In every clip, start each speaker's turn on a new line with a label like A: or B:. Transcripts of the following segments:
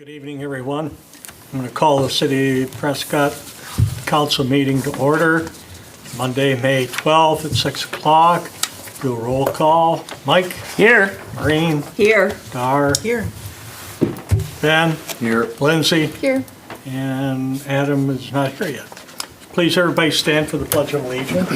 A: Good evening, everyone. I'm going to call the City of Prescott Council meeting to order. Monday, May 12th at 6 o'clock. Do a roll call. Mike?
B: Here.
A: Maureen?
C: Here.
A: Dar?
C: Here.
A: Ben?
B: Here.
A: Lindsay?
C: Here.
A: And Adam is not here yet. Please, everybody stand for the Pledge of Allegiance.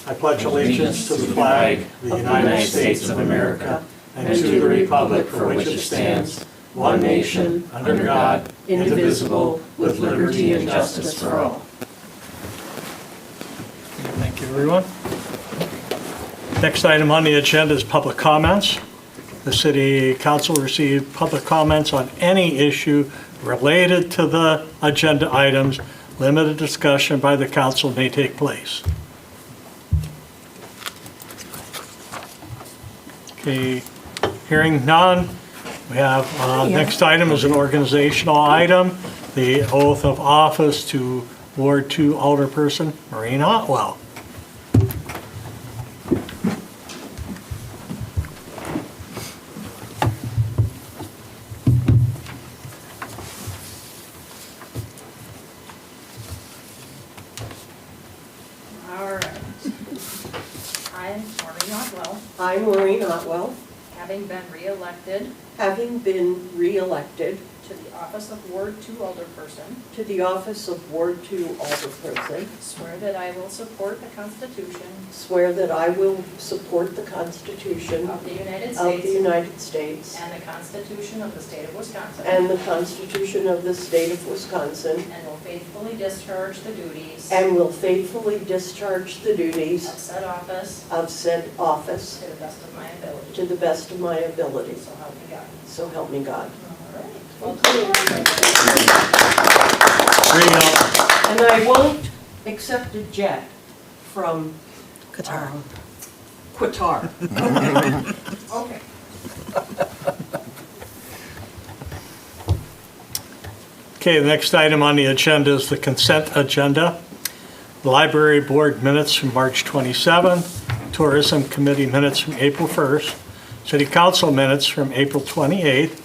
A: I pledge allegiance to the flag of the United States of America and to the republic for which it stands, one nation, under God, indivisible, with liberty and justice for all. Thank you, everyone. Next item on the agenda is public comments. The City Council received public comments on any issue related to the agenda items. Limited discussion by the council may take place. Okay, hearing none, we have, next item is an organizational item, the oath of office to Ward 2 Alderperson Maureen Otwell.
D: All right. I, Maureen Otwell,
C: I, Maureen Otwell,
D: having been re-elected
C: having been re-elected
D: to the office of Ward 2 Alderperson,
C: to the office of Ward 2 Alderperson,
D: swear that I will support the Constitution
C: swear that I will support the Constitution
D: of the United
C: of the
D: States
C: United States
D: and the Constitution of the State of Wisconsin,
C: and the Constitution of the State of Wisconsin,
D: and will faithfully discharge the duties
C: and will faithfully discharge the
D: of
C: duties
D: said office
C: of said office
D: to the best of my ability.
C: to the best of my ability.
D: So help me God.
C: So help me God.
D: All right.
A: Bring up,
C: And I won't accept a jet from
E: Qatar.
C: Qatar.
D: Okay.
A: okay, the next item on the agenda is the consent agenda. Library Board minutes from March 27, Tourism Committee minutes from April 1st, City Council minutes from April 28th,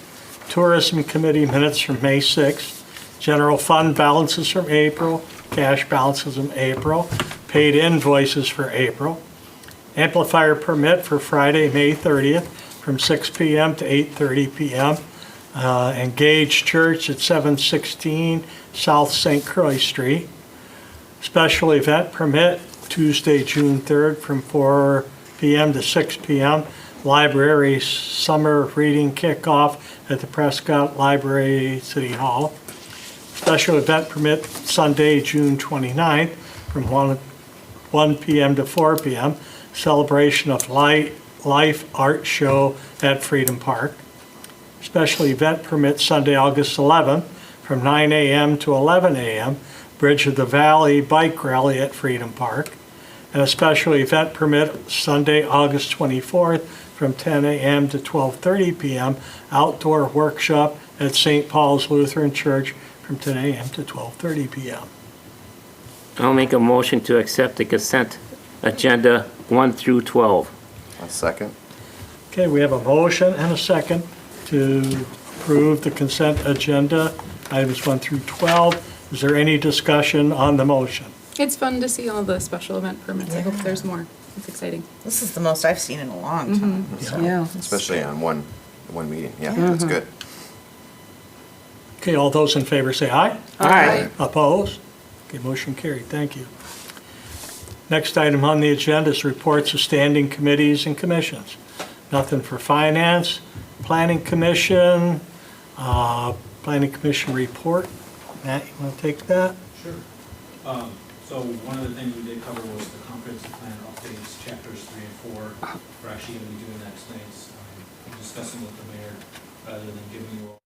A: Tourism Committee minutes from May 6th, General Fund balances from April, cash balances from April, paid invoices for April, amplifier permit for Friday, May 30th from 6 p.m. to 8:30 p.m., Engaged Church at 716 South St. Croix Street, special event permit Tuesday, June 3rd from 4 p.m. to 6 p.m., Library Summer Reading Kickoff at the Prescott Library City Hall. Special event permit Sunday, June 29th from 1 p.m. to 4 p.m. Celebration of Life Art Show at Freedom Park. Special event permit Sunday, August 11th from 9 a.m. to 11 a.m. Bridge of the Valley Bike Rally at Freedom Park. And a special event permit Sunday, August 24th from 10 a.m. to 12:30 p.m. Outdoor workshop at St. Paul's Lutheran Church from 10 a.m. to 12:30 p.m.
B: I'll make a motion to accept the consent agenda 1 through 12.
F: A second.
A: Okay, we have a motion and a second to approve the consent agenda, items 1 through 12. Is there any discussion on the motion?
E: It's fun to see all the special event permits. I hope there's more. It's exciting.
G: This is the most I've seen in a long time. So.
E: Yeah.
F: Especially on one meeting. Yeah, that's good.
A: Okay, all those in favor say aye.
G: Aye.
A: Opposed? Okay, motion carried. Thank you. Next item on the agenda is reports of standing committees and commissions. Nothing for finance, planning commission report. Matt, you want to take that?
H: Sure. So one of the things we did cover was the comprehensive plan updates, chapters 3 and 4. We're actually going to be doing that tonight, discussing with the mayor rather than giving you all.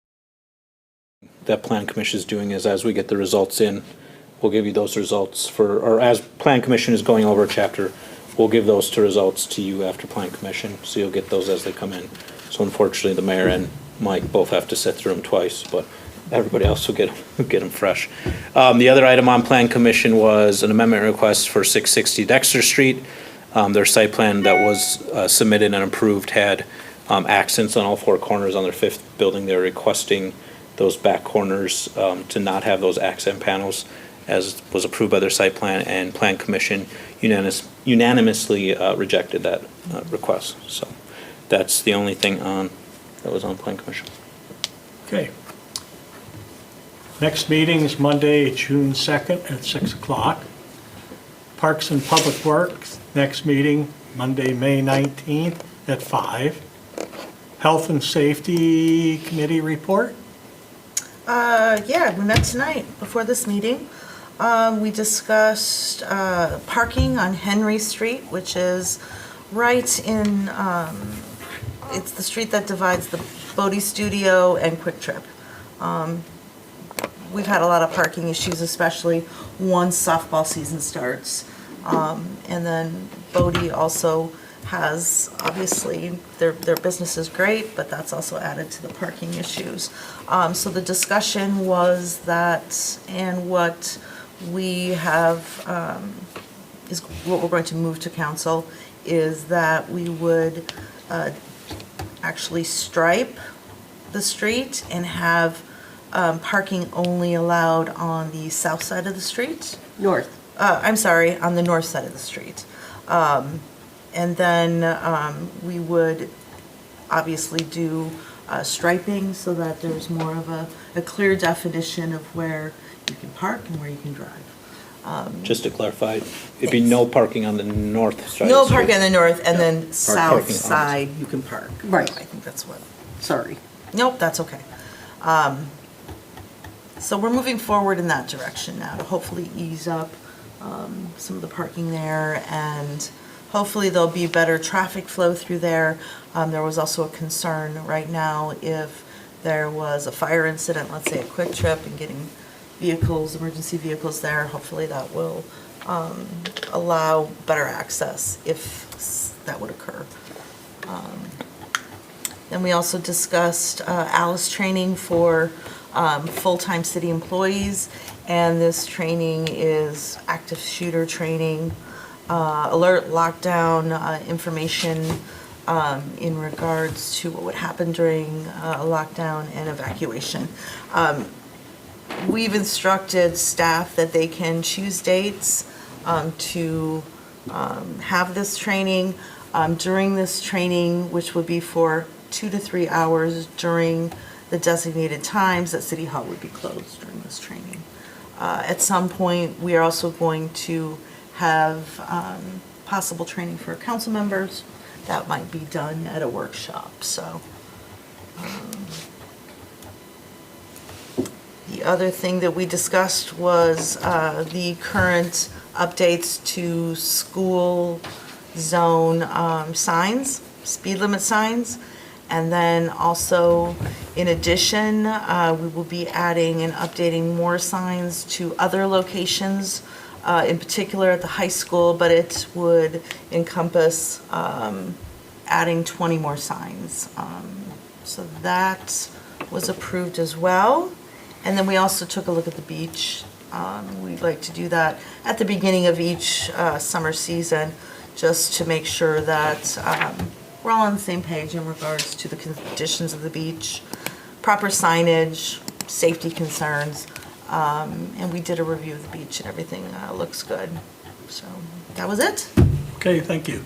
I: That Plan Commission is doing is as we get the results in, we'll give you those results or as Plan Commission is going over a chapter, we'll give those results to you after Plan Commission, so you'll get those as they come in. So unfortunately, the mayor and Mike both have to sit through them twice, but everybody else will get them fresh. The other item on Plan Commission was an amendment request for 660 Dexter Street. Their site plan that was submitted and approved had accents on all four corners on their fifth building. They're requesting those back corners to not have those accent panels, as was approved by their site plan, and Plan Commission unanimously rejected that request. So that's the only thing that was on Plan Commission.
A: Okay. Next meeting is Monday, June 2nd at 6 o'clock. Parks and Public Works, next meeting, Monday, May 19th at 5. Health and Safety Committee report?
G: Yeah, we met tonight before this meeting. We discussed parking on Henry Street, which is right in, it's the street that divides the Bodie Studio and Quick Trip. We've had a lot of parking issues, especially once softball season starts. And then Bodie also has, obviously, their business is great, but that's also added to the parking issues. So the discussion was that, and what we have, is what we're going to move to council, is that we would actually stripe the street and have parking only allowed on the south side of the street.
C: North.
G: I'm sorry, on the north side of the street. And then we would obviously do striping so that there's more of a clear definition of where you can park and where you can drive.
I: Just to clarify, it'd be no parking on the north side.
G: No
I: of the street.
G: parking on the north, and then south
I: parking on-
G: side you can park.
C: Right.
G: I think that's what.
C: Sorry.
G: Nope, that's okay. So we're moving forward in that direction now to hopefully ease up some of the parking there, and hopefully there'll be better traffic flow through there. There was also a concern right now if there was a fire incident, let's say a Quick Trip, and getting vehicles, emergency vehicles there, hopefully that will allow better access if that would occur. Then we also discussed ALICE training for full-time city employees, and this training is active shooter training, alert, lockdown information in regards to what would happen during a lockdown and evacuation. We've instructed staff that they can choose dates to have this training. During this training, which would be for 2 to 3 hours during the designated times that City Hall would be closed during this training. At some point, we are also going to have possible training for council members. That might be done at a workshop, so. The other thing that we discussed was the current updates to school zone signs, speed limit signs. And then also, in addition, we will be adding and updating more signs to other locations, in particular at the high school, but it would encompass adding 20 more signs. So that was approved as well. And then we also took a look at the beach. We'd like to do that at the beginning of each summer season, just to make sure that we're all on the same page in regards to the conditions of the beach, proper signage, safety concerns, and we did a review of the beach and everything looks good. So that was it.
A: Okay, thank you.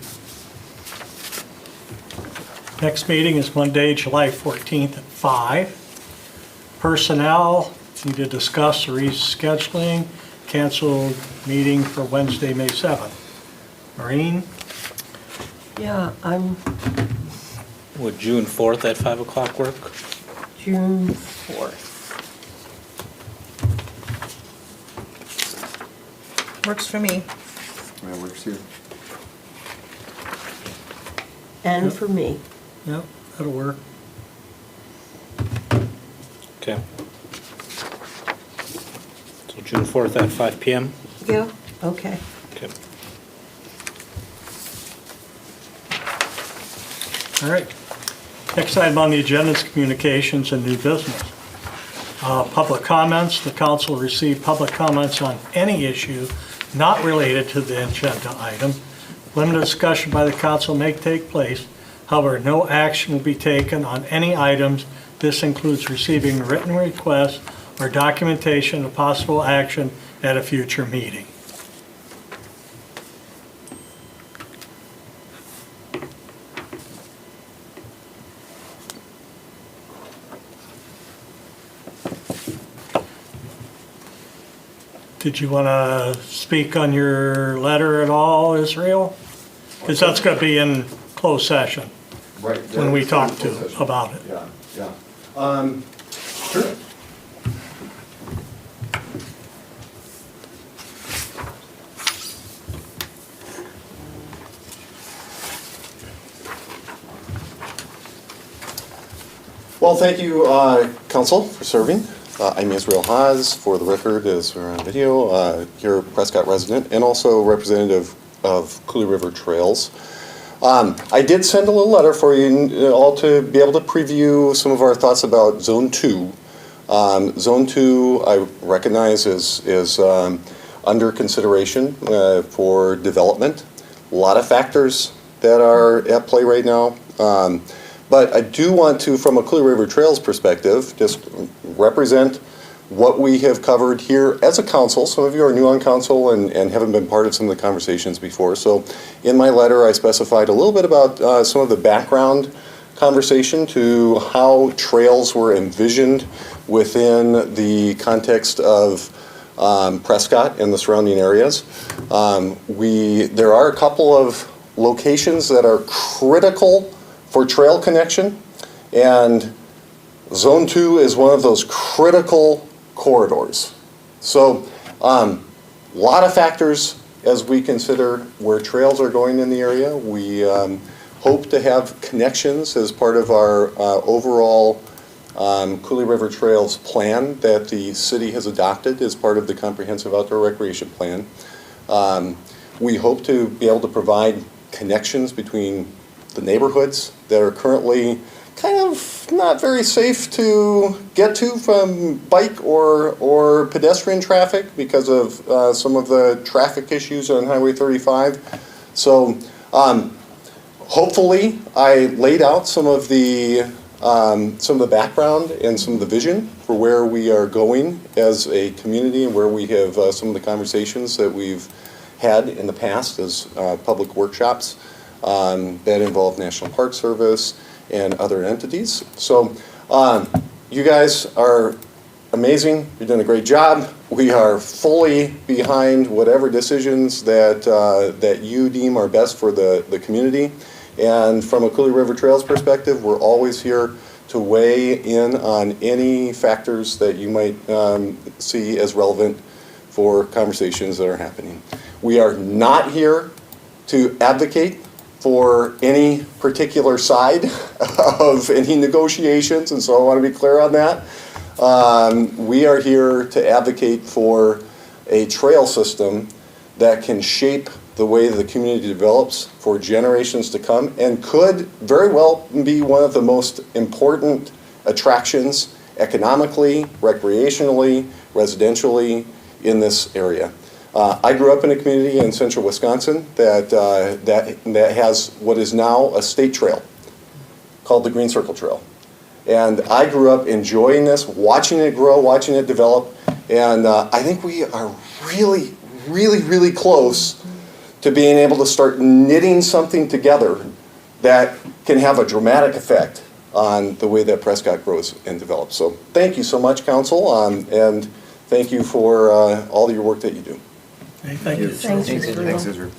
A: Next meeting is Monday, July 14th at 5. Personnel, need to discuss rescheduling, canceled meeting for Wednesday, May 7th. Maureen?
C: Yeah, I'm
I: Would June 4th at 5 o'clock work?
C: June 4th.
G: Works for me.
F: That works here.
C: And for me.
A: Yep, that'll work.
I: Okay. So June 4th at 5 PM?
C: Yeah. Okay.
I: Okay.
A: All right. Next item on the agenda is communications and new business. Public comments. The council received public comments on any issue not related to the agenda item. Limited discussion by the council may take place. However, no action will be taken on any items. This includes receiving written requests or documentation of possible action at a future meeting. Did you want to speak on your letter at all, Israel? Because that's going to be in closed session
J: Right.
A: when we
J: yeah,
A: talk
J: closed
A: to
J: session.
A: about it.
J: Yeah. Sure. Well, thank you, Council, for serving. I'm Israel Haas, for the record, as we're on video, here Prescott resident, and also representative of Coulee River Trails. I did send a little letter for you all to be able to preview some of our thoughts about Zone 2. Zone 2, I recognize, is under consideration for development. A lot of factors that are at play right now. But I do want to, from a Coulee River Trails perspective, just represent what we have covered here as a council. Some of you are new on council and haven't been part of some of the conversations before. So in my letter, I specified a little bit about some of the background conversation to how trails were envisioned within the context of Prescott and the surrounding areas. There are a couple of locations that are critical for trail connection, and Zone 2 is one of those critical corridors. So a lot of factors as we consider where trails are going in the area. We hope to have connections as part of our overall Coulee River Trails plan that the city has adopted as part of the Comprehensive Outdoor Recreation Plan. We hope to be able to provide connections between the neighborhoods that are currently kind of not very safe to get to from bike or pedestrian traffic because of some of the traffic issues on Highway 35. So hopefully I laid out some of the background and some of the vision for where we are going as a community and where we have some of the conversations that we've had in the past as public workshops that involve National Park Service and other entities. So you guys are amazing. You're doing a great job. We are fully behind whatever decisions that you deem are best for the community. And from a Coulee River Trails perspective, we're always here to weigh in on any factors that you might see as relevant for conversations that are happening. We are not here to advocate for any particular side of any negotiations, and so I want to be clear on that. We are here to advocate for a trail system that can shape the way the community develops for generations to come and could very well be one of the most important attractions economically, recreationally, residentially in this area. I grew up in a community in central Wisconsin that has what is now a state trail called the Green Circle Trail. And I grew up enjoying this, watching it grow, watching it develop, and I think we are really, really, really close to being able to start knitting something together that can have a dramatic effect on the way that Prescott grows and develops. So thank you so much, Council, and thank you for all your work that you do.
A: Okay, thank you.
C: Thanks, Israel.
F: Thanks, Israel.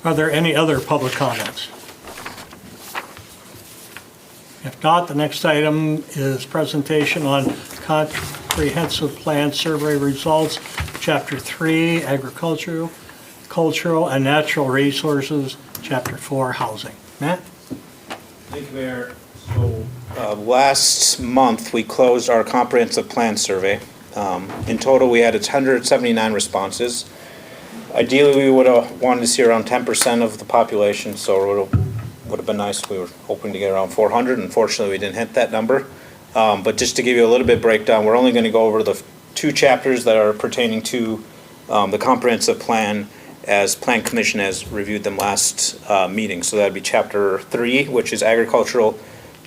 A: Are there any other public comments? If not, the next item is presentation on comprehensive plan survey results, Chapter 3, agricultural, cultural and natural resources, Chapter 4, housing. Matt?
I: Thank you, Mayor. So, last month, we closed our comprehensive plan survey. In total, we had 179 responses. Ideally, we would have wanted to see around 10% of the population, so it would have been nice. We were hoping to get around 400. Unfortunately, we didn't hit that number. But just to give you a little bit breakdown, we're only going to go over the two chapters that are pertaining to the comprehensive plan, as Plan Commission has reviewed them last meeting. So that'd be Chapter 3, which is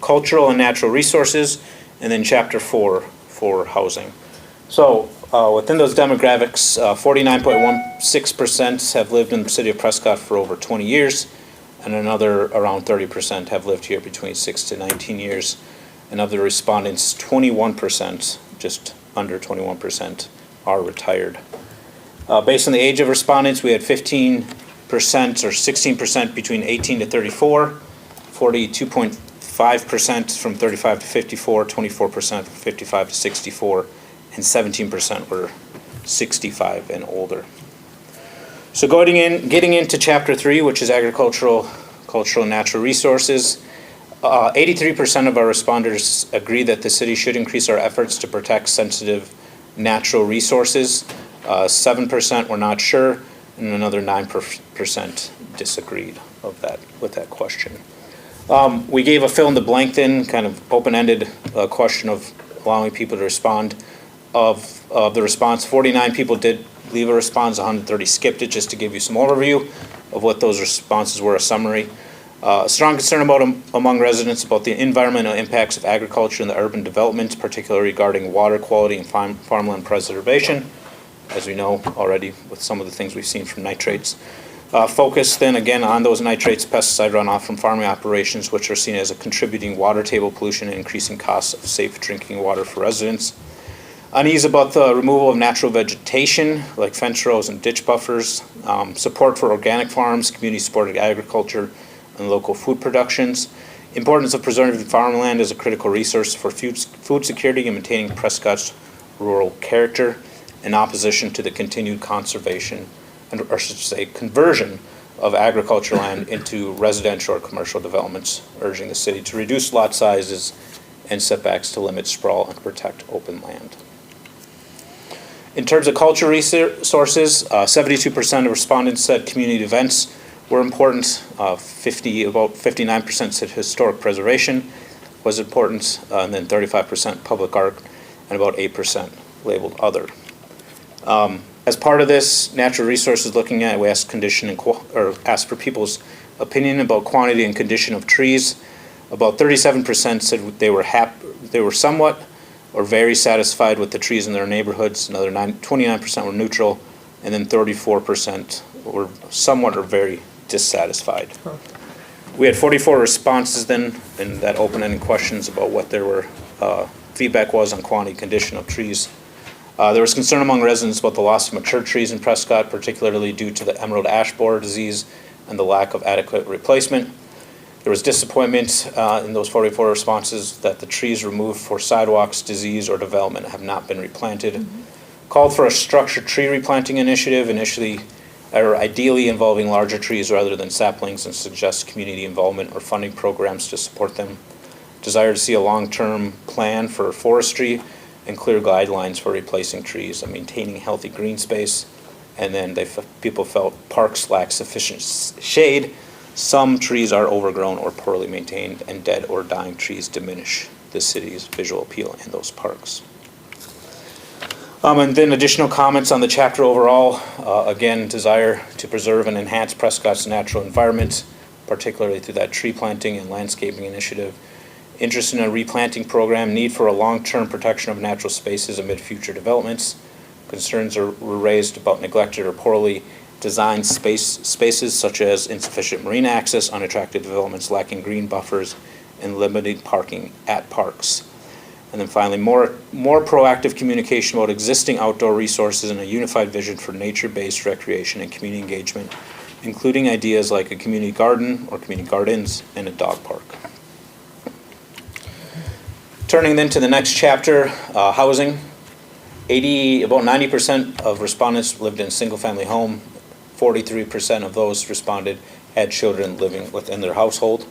I: cultural and natural resources, and then Chapter 4 for housing. So within those demographics, 49.16% have lived in the city of Prescott for over 20 years, and another around 30% have lived here between 6 to 19 years. And of the respondents, 21%, just under 21%, are retired. Based on the age of respondents, we had 15% or 16% between 18 to 34, 42.5% from 35 to 54, 24% from 55 to 64, and 17% were 65 and older. So getting into Chapter 3, which is cultural and natural resources, 83% of our responders agree that the city should increase our efforts to protect sensitive natural resources. 7% were not sure, and another 9% disagreed with that question. We gave a fill in the blank then, kind of open-ended question of allowing people to respond. Of the response, 49 people did leave a response, 130 skipped it, just to give you some overview of what those responses were, a summary. Strong concern among residents about the environmental impacts of agriculture and the urban development, particularly regarding water quality and farmland preservation, as we know already with some of the things we've seen from nitrates. Focus then again on those nitrates, pesticide runoff from farming operations, which are seen as a contributing water table pollution and increasing costs of safe drinking water for residents. Unease about the removal of natural vegetation like fence rows and ditch buffers, support for organic farms, community-supported agriculture, and local food productions. Importance of preserving farmland as a critical resource for food security and maintaining Prescott's rural character, in opposition to the continued conservation, or I should say conversion, of agricultural land into residential or commercial developments, urging the city to reduce lot sizes and setbacks to limit sprawl and protect open land. In terms of cultural resources, 72% of respondents said community events were important. About 59% said historic preservation was important, and then 35% public art, and about 8% labeled other. As part of this, natural resources looking at, we asked asked for people's opinion about quantity and condition of trees. About 37% said they were somewhat or very satisfied with the trees in their neighborhoods. Another 29% were neutral, and then 34% were somewhat or very dissatisfied. We had 44 responses then, in that open-ended questions about what their feedback was on quantity condition of trees. There was concern among residents about the loss of mature trees in Prescott, particularly due to the emerald ash borer disease and the lack of adequate replacement. There was disappointment in those 44 responses that the trees removed for sidewalks, disease, or development have not been replanted. Called for a structured tree replanting initiative, ideally involving larger trees rather than saplings, and suggest community involvement or funding programs to support them. Desire to see a long-term plan for forestry and clear guidelines for replacing trees and maintaining healthy green space. And then people felt parks lack sufficient shade. Some trees are overgrown or poorly maintained, and dead or dying trees diminish the city's visual appeal in those parks. And then additional comments on the chapter overall. Again, desire to preserve and enhance Prescott's natural environment, particularly through that tree planting and landscaping initiative. Interest in a replanting program, need for a long-term protection of natural spaces amid future developments. Concerns were raised about neglected or poorly designed spaces such as insufficient marine access, unattractive developments lacking green buffers, and limited parking at parks. And then finally, more proactive communication about existing outdoor resources and a unified vision for nature-based recreation and community engagement, including ideas like a community garden or community gardens and a dog park. Turning then to the next chapter, housing. About 90% of respondents lived in a single-family home. 43% of those responded had children living within their household.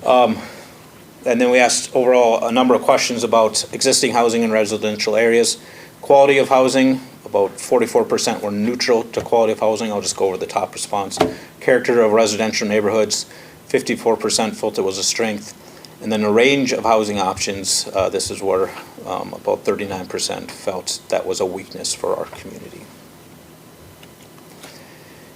I: And then we asked overall a number of questions about existing housing in residential areas. Quality of housing, about 44% were neutral to quality of housing. I'll just go over the top response. Character of residential neighborhoods, 54% felt it was a strength. And then a range of housing options, this is where about 39% felt that was a weakness for our community.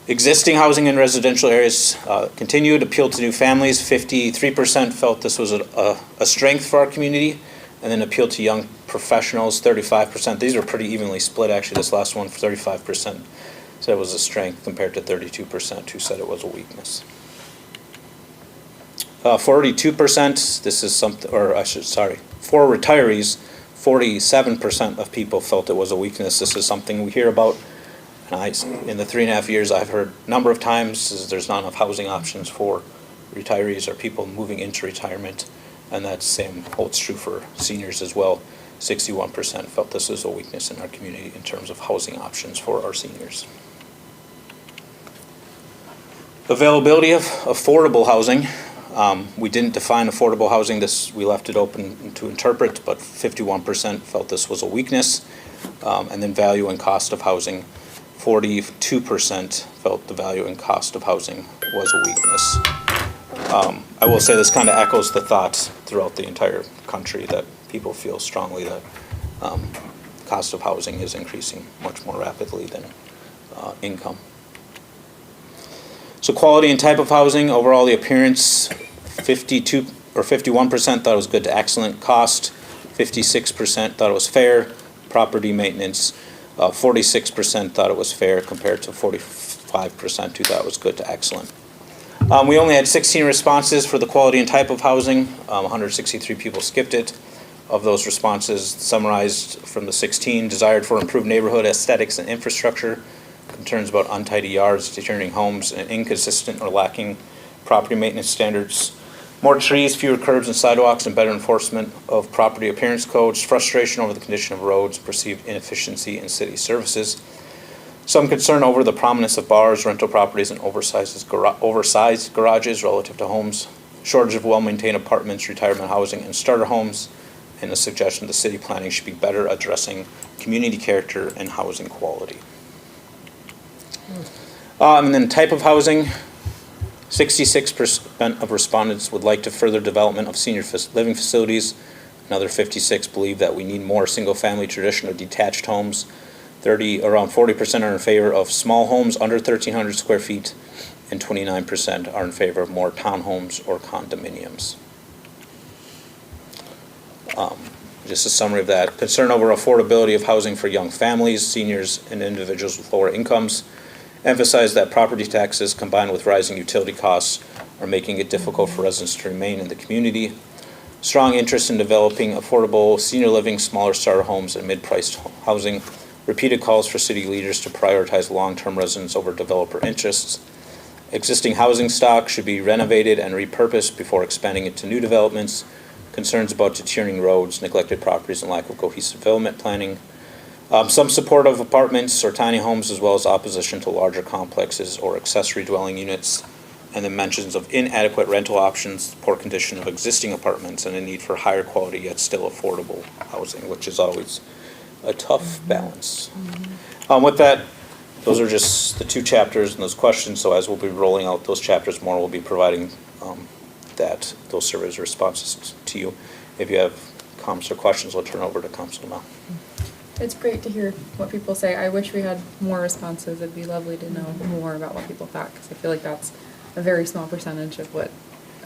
I: Existing housing in residential areas continued, appeal to new families. 53% felt this was a strength for our community. And then appeal to young professionals, 35%. These are pretty evenly split, actually. This last one, 35% said it was a strength compared to 32% who said it was a weakness. 42%, this is something, or for retirees, 47% of people felt it was a weakness. This is something we hear about. And in the 3.5 years, I've heard a number of times is there's not enough housing options for retirees or people moving into retirement. And that same holds true for seniors as well. 61% felt this was a weakness in our community in terms of housing options for our seniors. Availability of affordable housing. We didn't define affordable housing. We left it open to interpret, but 51% felt this was a weakness. And then value and cost of housing. 42% felt the value and cost of housing was a weakness. I will say this kind of echoes the thoughts throughout the entire country that people feel strongly that cost of housing is increasing much more rapidly than income. So quality and type of housing, overall the appearance, 52 or 51% thought it was good to excellent. Cost, 56% thought it was fair. Property maintenance, 46% thought it was fair compared to 45% who thought it was good to excellent. We only had 16 responses for the quality and type of housing. 163 people skipped it. Of those responses, summarized from the 16, desired for improved neighborhood aesthetics and infrastructure, concerns about untidy yards, deteriorating homes, and inconsistent or lacking property maintenance standards, more trees, fewer curbs and sidewalks, and better enforcement of property appearance codes, frustration over the condition of roads, perceived inefficiency in city services, some concern over the prominence of bars, rental properties, and oversized garages relative to homes, shortage of well-maintained apartments, retirement housing, and starter homes, and a suggestion the city planning should be better addressing community character and housing quality. And then type of housing, 66% of respondents would like to further development of senior living facilities. Another 56 believe that we need more single-family traditional detached homes. Around 40% are in favor of small homes under 1,300 square feet, and 29% are in favor of more townhomes or condominiums. Just a summary of that. Concern over affordability of housing for young families, seniors, and individuals with lower incomes. Emphasize that property taxes combined with rising utility costs are making it difficult for residents to remain in the community. Strong interest in developing affordable senior living, smaller starter homes, and mid-priced housing. Repeated calls for city leaders to prioritize long-term residents over developer interests. Existing housing stock should be renovated and repurposed before expanding it to new developments. Concerns about deteriorating roads, neglected properties, and lack of cohesive development planning. Some support of apartments or tiny homes, as well as opposition to larger complexes or accessory dwelling units. And then mentions of inadequate rental options, poor condition of existing apartments, and a need for higher quality yet still affordable housing, which is always a tough balance. With that, those are just the two chapters and those questions. So as we'll be rolling out those chapters more, we'll be providing those surveys responses to you. If you have comments or questions, I'll turn over to Councilor Mel.
E: It's great to hear what people say. I wish we had more responses. It'd be lovely to know more about what people thought, because I feel like that's a very small percentage of what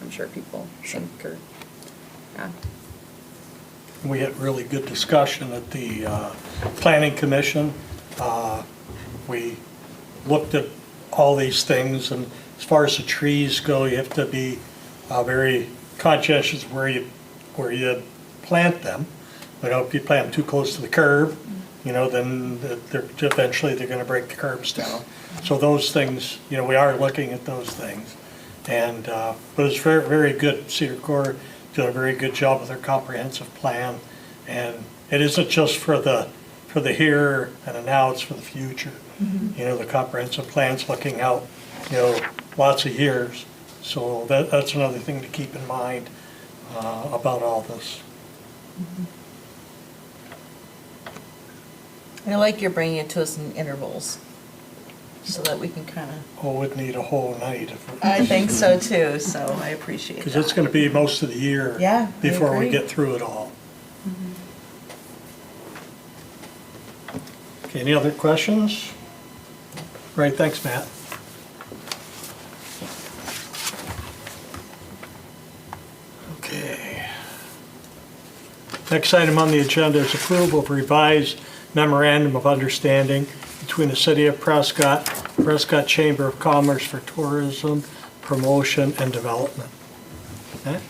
E: I'm sure people think or, yeah.
A: We had really good discussion at the Planning Commission. We looked at all these things, and as far as the trees go, you have to be very conscientious where you plant them. You know, if you plant them too close to the curb, you know, then eventually they're going to break the curbs down. So those things, you know, we are looking at those things. And but it's very, very good. Cedar Corps did a very good job with their comprehensive plan, and it isn't just for the here and the now, it's for the future. You know, the comprehensive plan's looking out, you know, lots of years. So that's another thing to keep in mind about all this.
G: I like you're bringing it to us in intervals, so that we can kind of.
A: Oh, we'd need a whole night.
G: I think so too, so I appreciate that.
A: Because it's going to be most of the year before we get through it all. Okay, any other questions? Great, thanks, Matt. Next item on the agenda is approval of revised memorandum of understanding between the City of Prescott, Prescott Chamber of Commerce for Tourism, Promotion, and Development. Matt?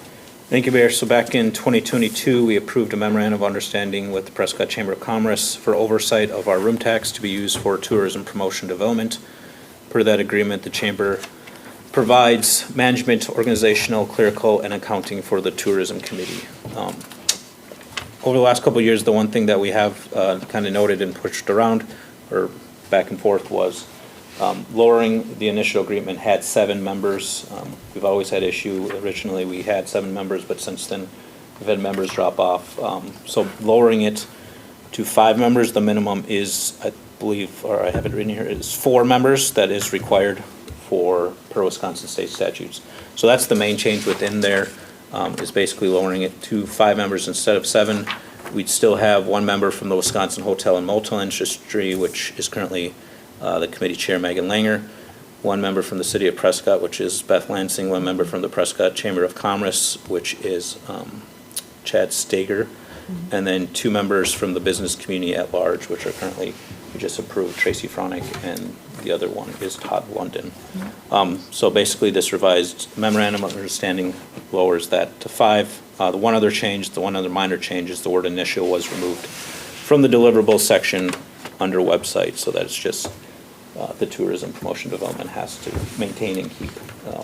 I: Thank you, Mayor. So back in 2022, we approved a memorandum of understanding with the Prescott Chamber of Commerce for oversight of our room tax to be used for tourism promotion development. Per that agreement, the Chamber provides management, organizational, clerical, and accounting for the tourism committee. Over the last couple of years, the one thing that we have kind of noted and pushed around, or back and forth, was lowering the initial agreement had 7 members. We've always had issue. Originally, we had 7 members, but since then, we've had members drop off. So lowering it to 5 members, the minimum is, I believe, or I have it written here, is 4 members that is required per Wisconsin state statutes. So that's the main change within there, is basically lowering it to 5 members instead of 7. We'd still have 1 member from the Wisconsin Hotel and Motel Industry, which is currently the committee chair, Megan Langer. 1 member from the City of Prescott, which is Beth Lansing. 1 member from the Prescott Chamber of Commerce, which is Chad Stager. And then 2 members from the business community at large, which are currently, we just approved Tracy Fronick, and the other one is Todd London. So basically, this revised memorandum of understanding lowers that to 5. The one other minor change is the word initial was removed from the deliverables section under website, so that it's just the tourism promotion development has to maintain and keep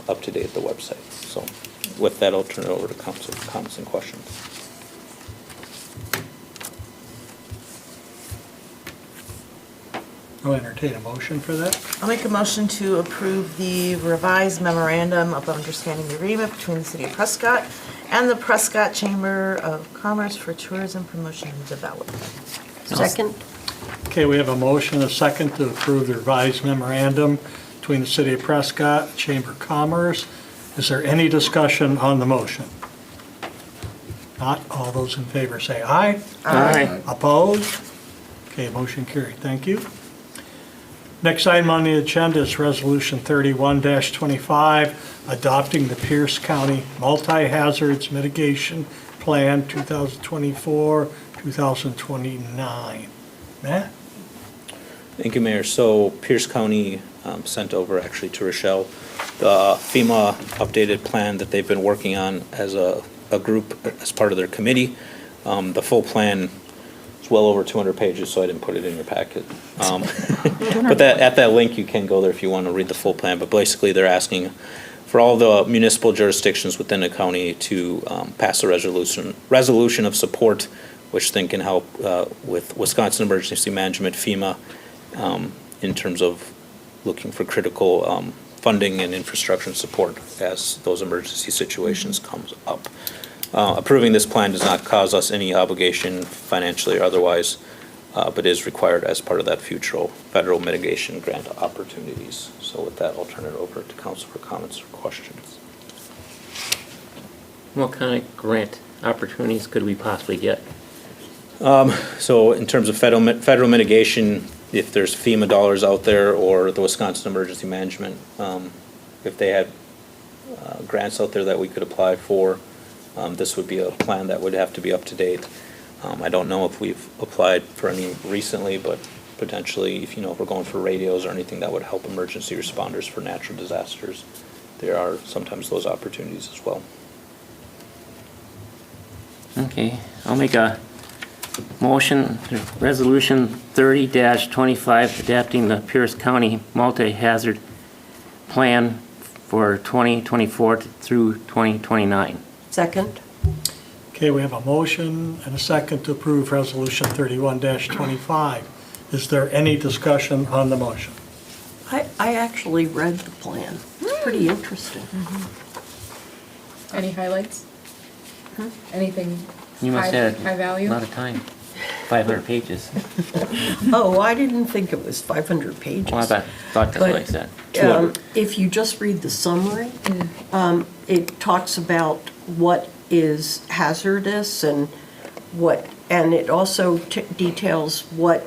I: up to date the website. So with that, I'll turn it over to council for comments and questions.
A: I'll entertain a motion for that.
G: I'll make a motion to approve the revised memorandum of understanding agreement between the City of Prescott and the Prescott Chamber of Commerce for Tourism Promotion and Development.
C: Second?
A: Okay, we have a motion, a second, to approve the revised memorandum between the City of Prescott, Chamber of Commerce. Is there any discussion on the motion? Not, all those in favor say aye.
B: Aye.
A: Opposed? Okay, motion carried, thank you. Next item on the agenda is Resolution 31-25, adopting the Pierce County Multi-Hazards Mitigation Plan 2024-2029. Matt?
I: Thank you, Mayor. So Pierce County sent over actually to Rochelle the FEMA updated plan that they've been working on as a group as part of their committee. The full plan is well over 200 pages, so I didn't put it in your packet. But at that link, you can go there if you want to read the full plan. But basically, they're asking for all the municipal jurisdictions within the county to pass a resolution of support, which then can help with Wisconsin Emergency Management, FEMA, in terms of looking for critical funding and infrastructure support as those emergency situations comes up. Approving this plan does not cause us any obligation financially or otherwise, but is required as part of that future federal mitigation grant opportunities. So with that, I'll turn it over to council for comments or questions.
B: What kind of grant opportunities could we possibly get?
I: So in terms of federal mitigation, if there's FEMA dollars out there or the Wisconsin Emergency Management, if they had grants out there that we could apply for, this would be a plan that would have to be up to date. I don't know if we've applied for any recently, but potentially if we're going for radios or anything that would help emergency responders for natural disasters, there are sometimes those opportunities as well.
B: Okay, I'll make a motion, Resolution 30-25, adapting the Pierce County Multi-Hazard Plan for 2024 through 2029.
C: Second?
A: Okay, we have a motion and a second to approve Resolution 31-25. Is there any discussion on the motion?
C: I actually read the plan. It's pretty interesting.
E: Any highlights? Anything
B: You must have
E: high
B: a
E: value?
B: lot of time, 500 pages.
C: Oh, I didn't think it was 500 pages.
B: Well, I thought that's what I said.
C: If you just read the summary, it talks about what is hazardous and it also details what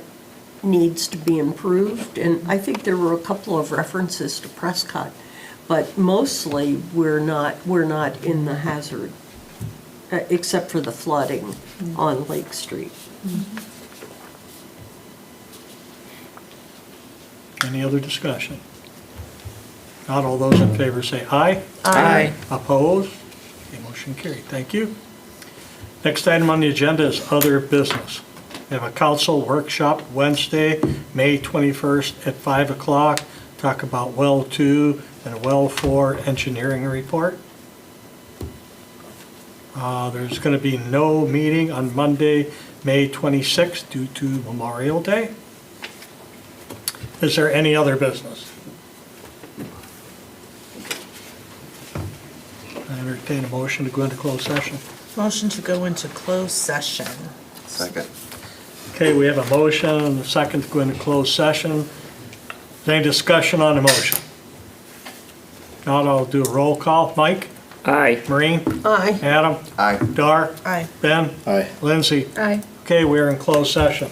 C: needs to be improved. And I think there were a couple of references to Prescott, but mostly we're not in the hazard except for the flooding on Lake Street.
A: Any other discussion? Not all those in favor say aye.
G: Aye.
A: Opposed? Okay, motion carried. Thank you. Next item on the agenda is other business. We have a council workshop Wednesday, May 21st at 5 o'clock. Talk about well 2 and well 4 engineering report. There's going to be no meeting on Monday, May 26th due to Memorial Day. Is there any other business? I entertain a motion to go into closed session.
G: Motion to go into closed session.
F: Second.
A: Okay, we have a motion and a second to go into closed session. Is there any discussion on the motion? Not, I'll do a roll call. Mike?
B: Aye.
A: Maureen?
C: Aye.
A: Adam?
F: Aye.
A: Dar?
G: Aye.
A: Ben?
I: Aye.
A: Lindsay?
E: Aye.
A: Okay, we're in closed session.